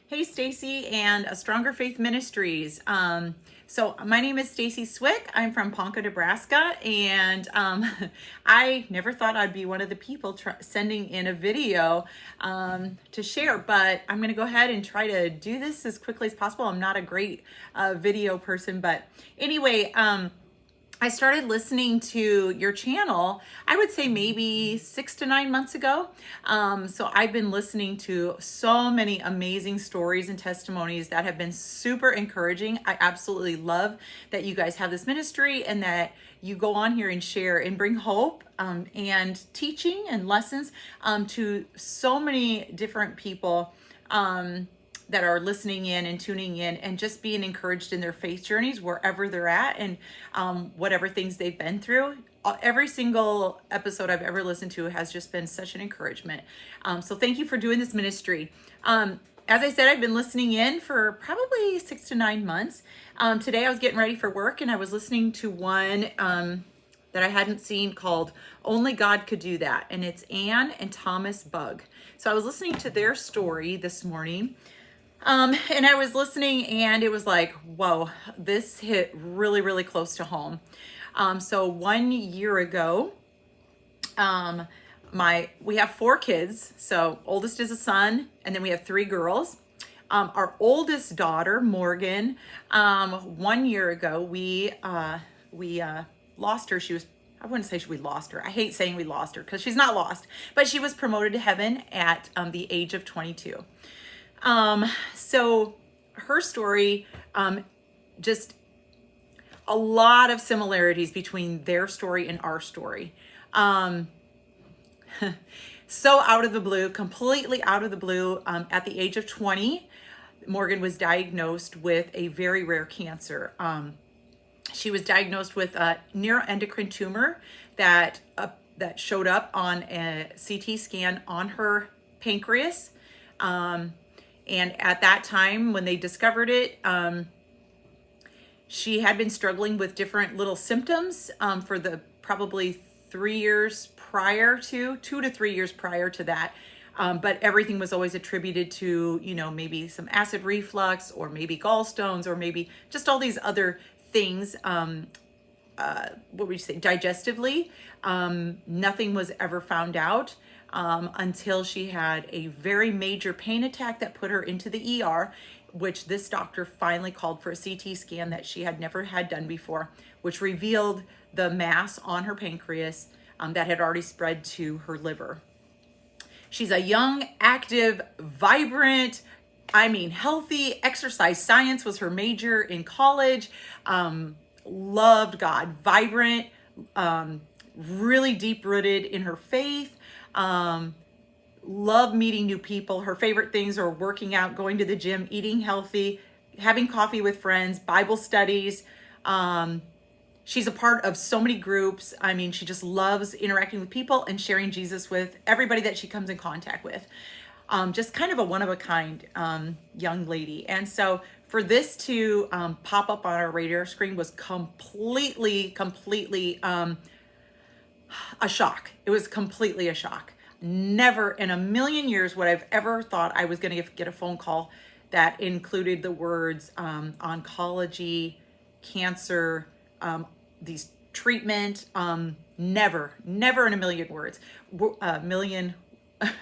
Hey, Stacey and a Stronger Faith Ministries. So my name is Stacey Swick. I'm from Ponca, Nebraska, and I never thought I'd be one of the people sending in a video to share, but I'm going to go ahead and try to do this as quickly as possible. I'm not a great video person, but anyway, I started listening to your channel, I would say maybe 6 to 9 months ago. So I've been listening to so many amazing stories and testimonies that have been super encouraging. I absolutely love that you guys have this ministry and that you go on here and share and bring hope and teaching and lessons to so many different people. That are listening in and tuning in and just being encouraged in their faith journeys wherever they're at and whatever things they've been through. Every single episode I've ever listened to has just been such an encouragement. So thank you for doing this ministry. As I said, I've been listening in for probably 6 to 9 months. Today I was getting ready for work and I was listening to one that I hadn't seen called Only God Could Do That. And it's Ann and Thomas Bugg. So I was listening to their story this morning. And I was listening and it was like, whoa, this hit really, really close to home. So 1 year ago, we have 4 kids. So oldest is a son, and then we have 3 girls. Our oldest daughter, Morgan, 1 year ago, we lost her. I wouldn't say we lost her. I hate saying we lost her because she's not lost, but she was promoted to heaven at the age of 22. So her story, just a lot of similarities between their story and our story. So out of the blue, completely out of the blue, at the age of 20, Morgan was diagnosed with a very rare cancer. She was diagnosed with a neuroendocrine tumor that showed up on a CT scan on her pancreas. And at that time, when they discovered it, she had been struggling with different little symptoms for the probably 3 years prior to, 2 to 3 years prior to that. But everything was always attributed to, maybe some acid reflux or maybe gallstones or maybe just all these other things, what would you say, digestively. Nothing was ever found out. Until she had a very major pain attack that put her into the ER, which this doctor finally called for a CT scan that she had never had done before, which revealed the mass on her pancreas that had already spread to her liver. She's a young, active, vibrant, healthy, exercise science was her major in college, loved God, vibrant, really deep-rooted in her faith, love meeting new people. Her favorite things are working out, going to the gym, eating healthy, having coffee with friends, Bible studies. She's a part of so many groups. She just loves interacting with people and sharing Jesus with everybody that she comes in contact with. Just kind of a one-of-a-kind young lady. And so for this to pop up on our radar screen was completely a shock. It was completely a shock. Never in a million years would I've ever thought I was going to get a phone call that included the words oncology, cancer, these treatment. Never in a million words. Million. I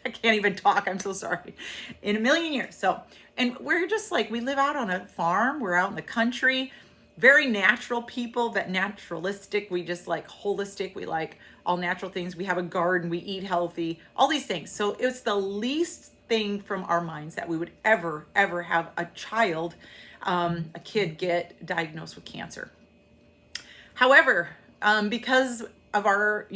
can't even talk. I'm so sorry. In a million years. So, and we're just like, we live out on a farm. We're out in the country. Very natural people, that naturalistic, we just like holistic, we like all natural things. We have a garden, we eat healthy, all these things. So it's the least thing from our minds that we would ever have a kid get diagnosed with cancer. However, because of our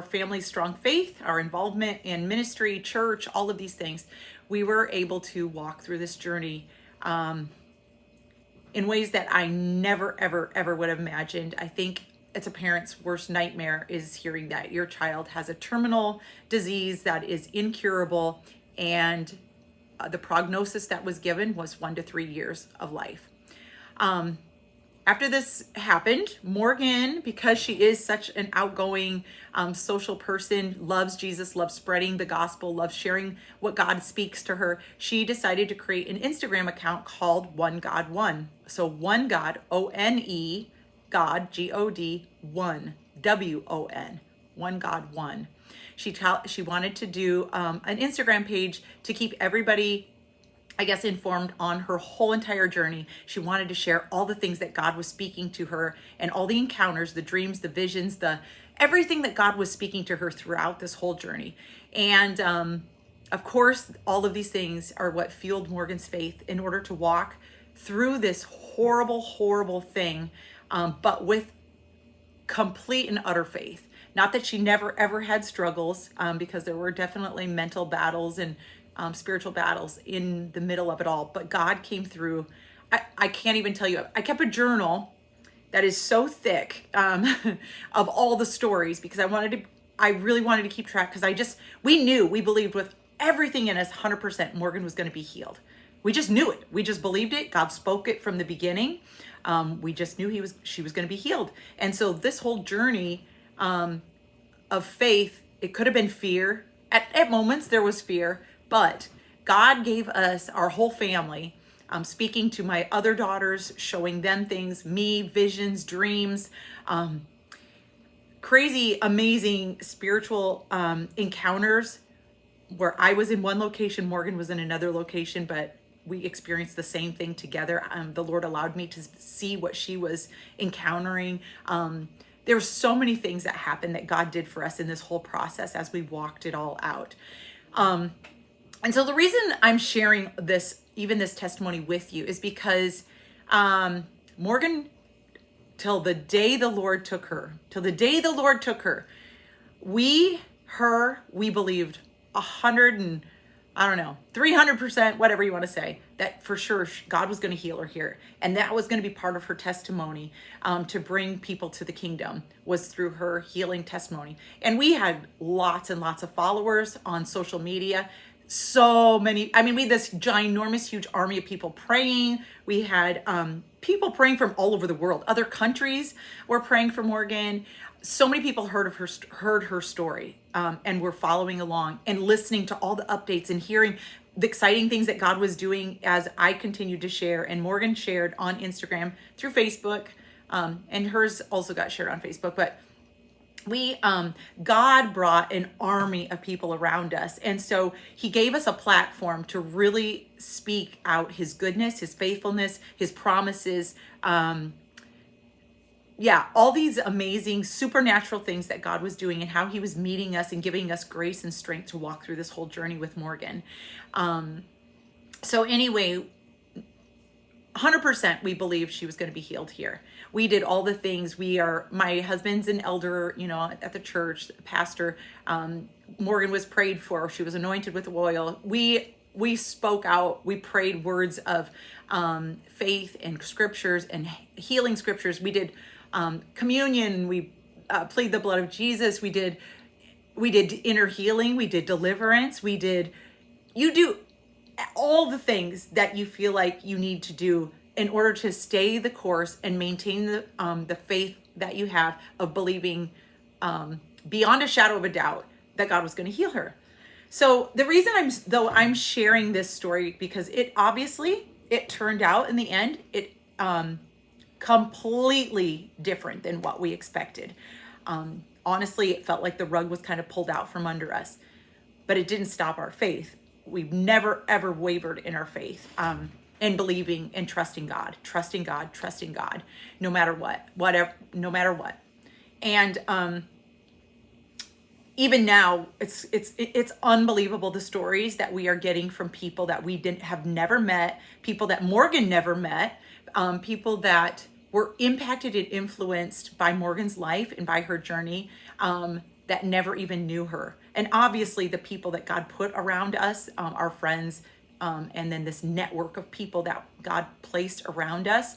family's strong faith, our involvement in ministry, church, all of these things, we were able to walk through this journey in ways that I never, ever would have imagined. I think it's a parent's worst nightmare is hearing that your child has a terminal disease that is incurable, and the prognosis that was given was 1 to 3 years of life. after this happened, Morgan, because she is such an outgoing social person, loves Jesus, loves spreading the gospel, loves sharing what God speaks to her, she decided to create an Instagram account called One God One. So One God, O-N-E, God, G-O-D, One, W-O-N, One God One. She wanted to do an Instagram page to keep everybody, I guess, informed on her whole entire journey. She wanted to share all the things that God was speaking to her and all the encounters, the dreams, the visions, the everything that God was speaking to her throughout this whole journey. And of course, all of these things are what fueled Morgan's faith in order to walk through this horrible, horrible thing, but with complete and utter faith. Not that she never ever had struggles, because there were definitely mental battles and spiritual battles in the middle of it all, but God came through. I can't even tell you. I kept a journal that is so thick of all the stories, because I really wanted to keep track, because we believed with everything in us 100% Morgan was going to be healed. We just knew it. We just believed it. God spoke it from the beginning. We just knew she was going to be healed. And so this whole journey of faith, it could have been fear. At moments there was fear, but God gave us, our whole family, speaking to my other daughters, showing them things, me, visions, dreams, crazy, amazing spiritual encounters where I was in one location, Morgan was in another location, but we experienced the same thing together. The Lord allowed me to see what she was encountering. There were so many things that happened that God did for us in this whole process as we walked it all out. And so the reason I'm sharing this, even this testimony with you, is because Morgan, till the day the Lord took her, we believed 300%, whatever you want to say, that for sure God was going to heal her here. And that was going to be part of her testimony, to bring people to the kingdom, was through her healing testimony. And we had lots and lots of followers on social media. So many, we had this ginormous, huge army of people praying. We had people praying from all over the world. Other countries were praying for Morgan. So many people heard her story, and were following along and listening to all the updates and hearing the exciting things that God was doing as I continued to share. And Morgan shared on Instagram, through Facebook, and hers also got shared on Facebook. But God brought an army of people around us. And so he gave us a platform to really speak out his goodness, his faithfulness, his promises, all these amazing supernatural things that God was doing, and how he was meeting us and giving us grace and strength to walk through this whole journey with Morgan. So anyway, 100% we believed she was going to be healed here. We did all the things. My husband's an elder, at the church, pastor. Morgan was prayed for. She was anointed with oil. We spoke out. We prayed words of faith and scriptures and healing scriptures. We did communion. We plead the blood of Jesus. We did inner healing. We did deliverance. You do all the things that you feel like you need to do in order to stay the course and maintain the faith that you have of believing beyond a shadow of a doubt that God was going to heal her. So the reason I'm sharing this story, because it turned out in the end, completely different than what we expected. Honestly, it felt like the rug was kind of pulled out from under us, but it didn't stop our faith. We've never, ever wavered in our faith, and believing and trusting God, no matter what. And even now, it's unbelievable, the stories that we are getting from people that we have never met, people that Morgan never met, people that were impacted and influenced by Morgan's life and by her journey, that never even knew her. And obviously the people that God put around us, our friends, and then this network of people that God placed around us.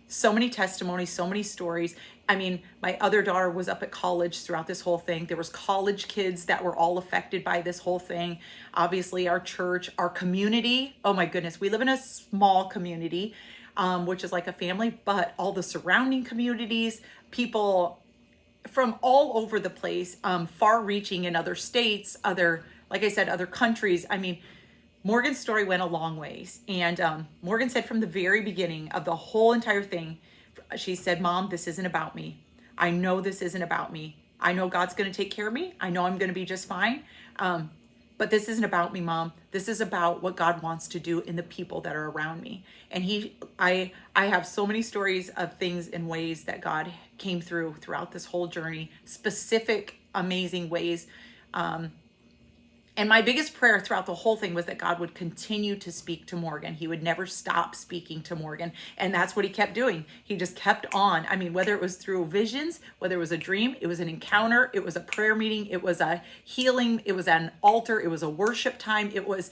So many testimonies, so many stories. My other daughter was up at college throughout this whole thing. There was college kids that were all affected by this whole thing. Obviously our church, our community. Oh my goodness. We live in a small community. which is like a family, but all the surrounding communities, people from all over the place, far reaching in other states, like I said, other countries. I mean, Morgan's story went a long ways. And Morgan said from the very beginning of the whole entire thing, she said, Mom, this isn't about me. I know this isn't about me. I know God's going to take care of me. I know I'm going to be just fine. But this isn't about me, Mom. This is about what God wants to do in the people that are around me. And I have so many stories of things and ways that God came throughout this whole journey, specific, amazing ways. And my biggest prayer throughout the whole thing was that God would continue to speak to Morgan. He would never stop speaking to Morgan. And that's what he kept doing. He just kept on. I mean, whether it was through visions, whether it was a dream, it was an encounter, it was a prayer meeting, it was a healing, it was an altar, it was a worship time. It was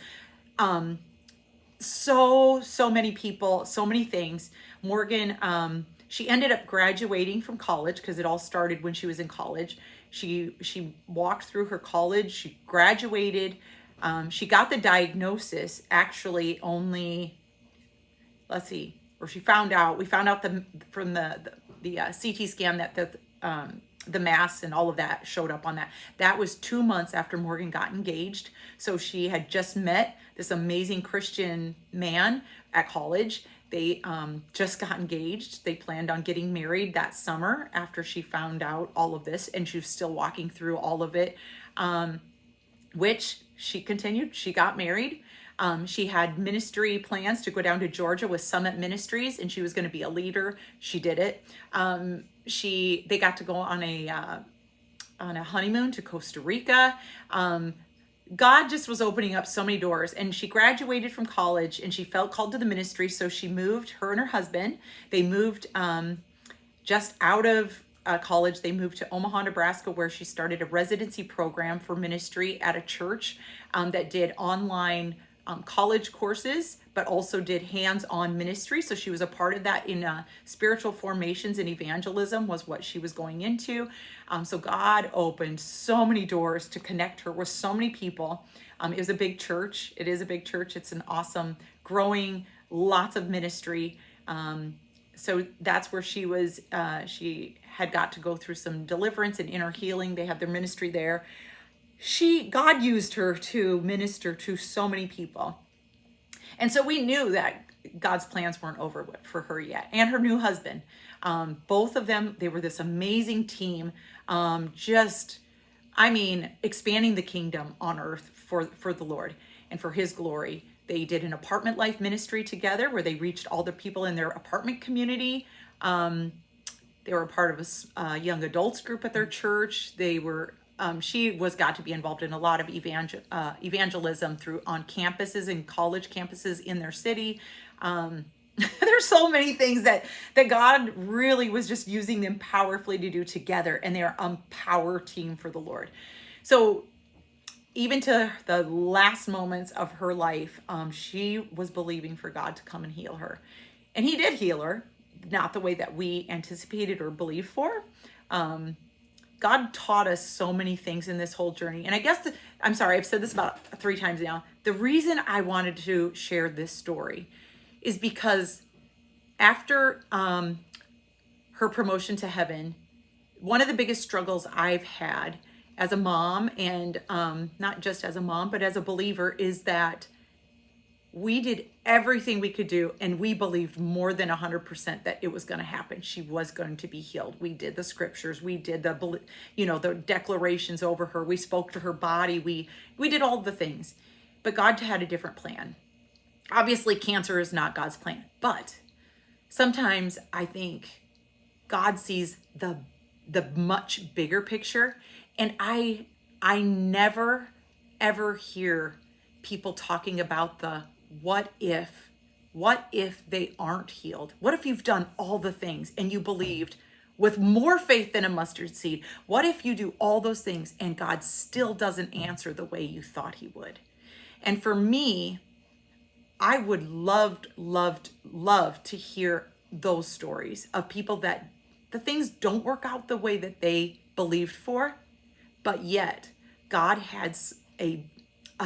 so many people, so many things. Morgan, she ended up graduating from college because it all started when she was in college. She walked through her college. She graduated. She got the diagnosis actually only, let's see, or we found out from the CT scan that the mass and all of that showed up on that. That was 2 months after Morgan got engaged. So she had just met this amazing Christian man at college. They just got engaged. They planned on getting married that summer after she found out all of this, and she was still walking through all of it, which she continued. She got married. She had ministry plans to go down to Georgia with Summit Ministries, and she was going to be a leader. She did it. They got to go on a honeymoon to Costa Rica. God just was opening up so many doors, and she graduated from college and she felt called to the ministry. So she moved, her and her husband, they moved just out of college. They moved to Omaha, Nebraska, where she started a residency program for ministry at a church that did online college courses, but also did hands-on ministry. So she was a part of that in spiritual formations and evangelism was what she was going into. So God opened so many doors to connect her with so many people. It was a big church. It is a big church. It's an awesome, growing, lots of ministry. So that's where she was. She had got to go through some deliverance and inner healing. They have their ministry there. God used her to minister to so many people. And so we knew that God's plans weren't over for her yet, and her new husband. Both of them, they were this amazing team, expanding the kingdom on earth for the Lord and for his glory. They did an apartment life ministry together where they reached all the people in their apartment community. They were a part of a young adults group at their church. She got to be involved in a lot of evangelism on campuses and college campuses in their city. There's so many things that God really was just using them powerfully to do together, and they're a power team for the Lord. So even to the last moments of her life, she was believing for God to come and heal her. And he did heal her, not the way that we anticipated or believed for. God taught us so many things in this whole journey. And I guess, I'm sorry, I've said this about 3 times now. The reason I wanted to share this story is because after her promotion to heaven, one of the biggest struggles I've had as a mom, and not just as a mom, but as a believer, is that we did everything we could do, and we believed more than 100% that it was going to happen. She was going to be healed. We did the scriptures. We did the declarations over her. We spoke to her body. We did all the things, but God had a different plan. Obviously, cancer is not God's plan, but sometimes I think God sees the much bigger picture, and I never ever hear people talking about the what if they aren't healed? What if you've done all the things and you believed with more faith than a mustard seed? What if you do all those things and God still doesn't answer the way you thought he would? And for me, I would love to hear those stories of people that the things don't work out the way that they believed for, but yet God had a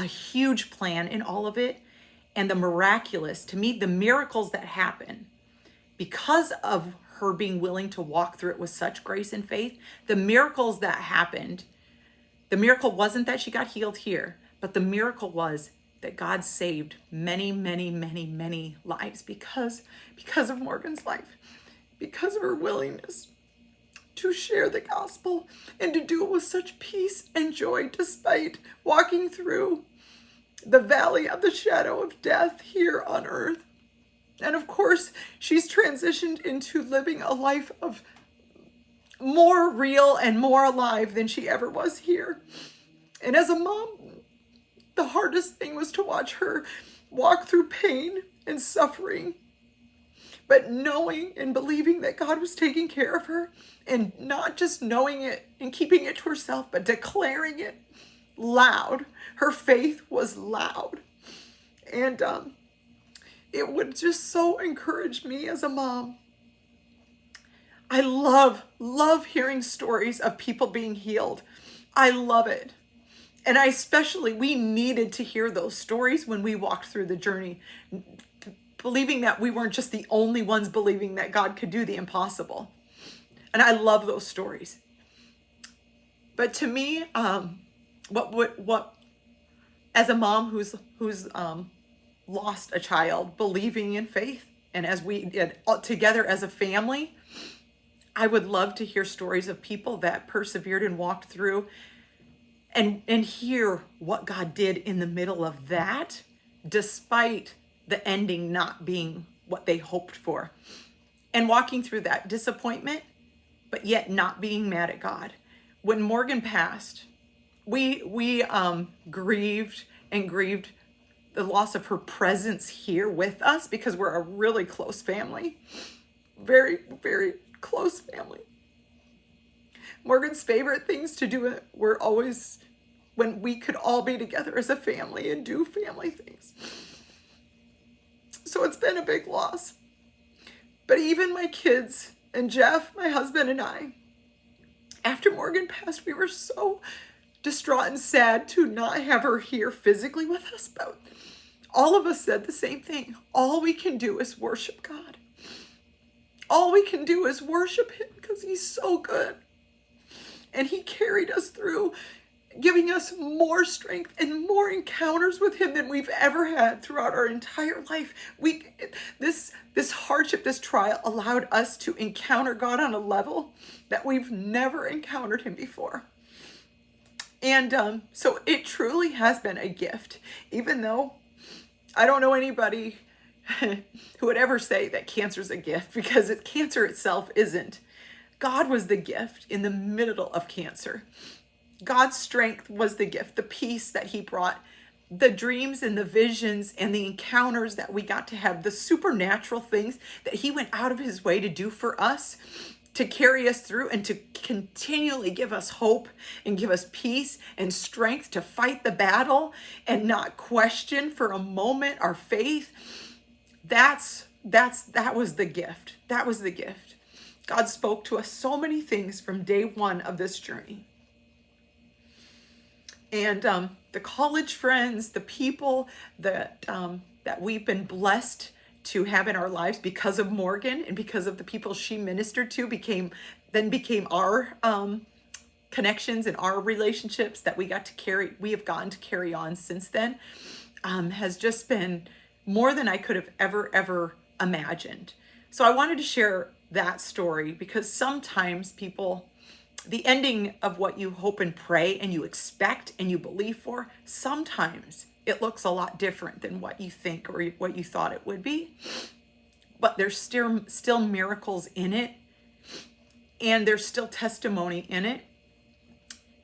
huge plan in all of it. And the miraculous, to me, the miracles that happen because of her being willing to walk through it with such grace and faith, the miracles that happened, the miracle wasn't that she got healed here, but the miracle was that God saved many, many, many, many lives because of Morgan's life, because of her willingness to share the gospel and to do it with such peace and joy despite walking through the valley of the shadow of death here on earth. And of course, she's transitioned into living a life of more real and more alive than she ever was here. And as a mom, the hardest thing was to watch her walk through pain and suffering, but knowing and believing that God was taking care of her, and not just knowing it and keeping it to herself, but declaring it loud. Her faith was loud. And it would just so encourage me as a mom. I love hearing stories of people being healed. I love it. And we needed to hear those stories when we walked through the journey, believing that we weren't just the only ones believing that God could do the impossible. And I love those stories. But to me, what as a mom who's lost a child, believing in faith, and as we did together as a family, I would love to hear stories of people that persevered and walked through, and hear what God did in the middle of that, despite the ending not being what they hoped for, and walking through that disappointment, but yet not being mad at God. When Morgan passed, we grieved the loss of her presence here with us, because we're a really close family, very, very close family. Morgan's favorite things to do were always when we could all be together as a family and do family things. So it's been a big loss. But even my kids and Jeff, my husband, and I, after Morgan passed, we were so distraught and sad to not have her here physically with us. But all of us said the same thing. All we can do is worship God. All we can do is worship him because he's so good. And he carried us through, giving us more strength and more encounters with him than we've ever had throughout our entire life. This hardship, this trial allowed us to encounter God on a level that we've never encountered him before. And so it truly has been a gift, even though I don't know anybody who would ever say that cancer is a gift, because cancer itself isn't. God was the gift in the middle of cancer. God's strength was the gift, the peace that he brought, the dreams and the visions and the encounters that we got to have, the supernatural things that he went out of his way to do for us, to carry us through and to continually give us hope and give us peace and strength to fight the battle and not question for a moment our faith. That was the gift. That was the gift. God spoke to us so many things from day one of this journey. And the college friends, the people that we've been blessed to have in our lives because of Morgan and because of the people she ministered to became our connections and our relationships that we have gotten to carry on since then, has just been more than I could have ever imagined. So I wanted to share that story because sometimes the ending of what you hope and pray and you expect and you believe for, sometimes it looks a lot different than what you think or what you thought it would be. But there's still miracles in it, and there's still testimony in it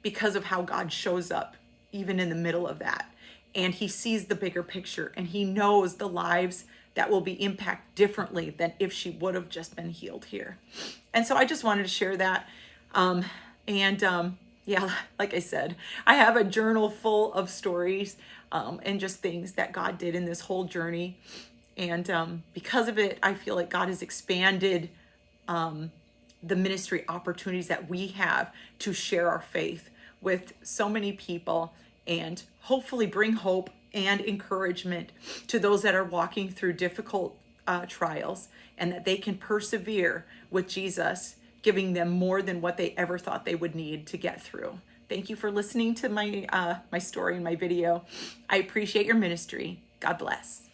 because of how God shows up even in the middle of that. And he sees the bigger picture, and he knows the lives that will be impacted differently than if she would have just been healed here. And so I just wanted to share that. Yeah, like I said, I have a journal full of stories and just things that God did in this whole journey. And because of it, I feel like God has expanded the ministry opportunities that we have to share our faith with so many people and hopefully bring hope and encouragement to those that are walking through difficult trials, and that they can persevere with Jesus, giving them more than what they ever thought they would need to get through. Thank you for listening to my story and my video. I appreciate your ministry. God bless.